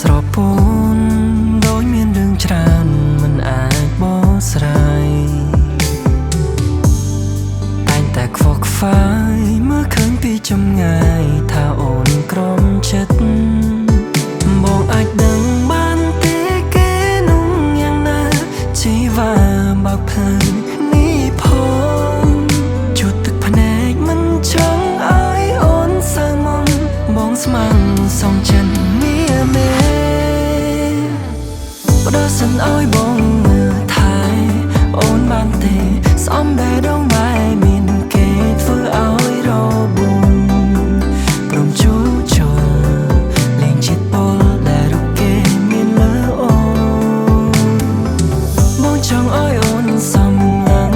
ស្រពោនដោយមានរឿងច្រើនមិនអាចបកស្រាយតែងតែខ្វល់ខ្វាយមើលឃើញពីចម្ងាយថាអូនក្រំចិត្តបងអាចដឹងបានទេគេនោះយ៉ាងណាជីវ៉ាបើកភ្លើងនេះផងជួតទឹកភ្នែកមិនចង់ឲ្យអូនសើមំបងស្មានសំចិនមេបដោះសិនឲ្យបងមើលថែអូនបានទេស្អំបេះដូងបែរមានគេធ្វើឲ្យរបួងព្រមជួចូលលេងចិត្តពលដែលរូបគេមានលើអូនបងចង់ឲ្យអូនសំឡាំង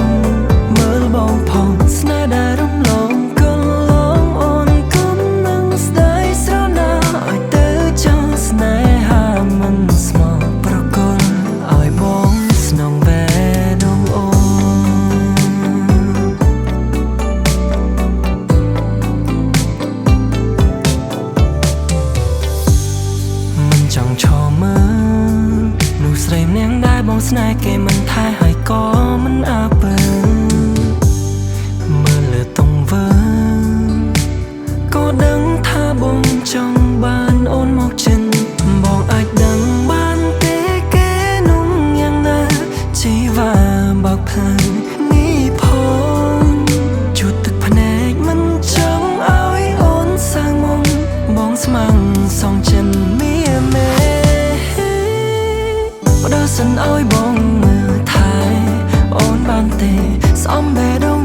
មើលបងផងស្នេហ៍ដែលរំលងកន្លងអូនគុំនឹងស្ដាយស្រណោឲ្យទៅចង់ស្នេហាមិនស្មោះប្រកលឲ្យបងស្នងបេះដូងអូមិនចង់ឈរមើលនោះស្រីម្នាក់ដែលបងស្នេហ៍គេមិនថែហើយក៏មិនអើពើមើលលើទង្វើក៏ដឹងថាបងចង់បានអូនមកចិនបងអាចដឹងបានទេគេនោះយ៉ាងណាជីវ៉ាបើកភ្លើងនេះផងជួតទឹកភ្នែកមិនចង់ឲ្យអូនសើមំបងស្មាំងសងចិនមេបដោះសិនឲ្យបងមើលថែអូនបានទេស្អំបេះដូង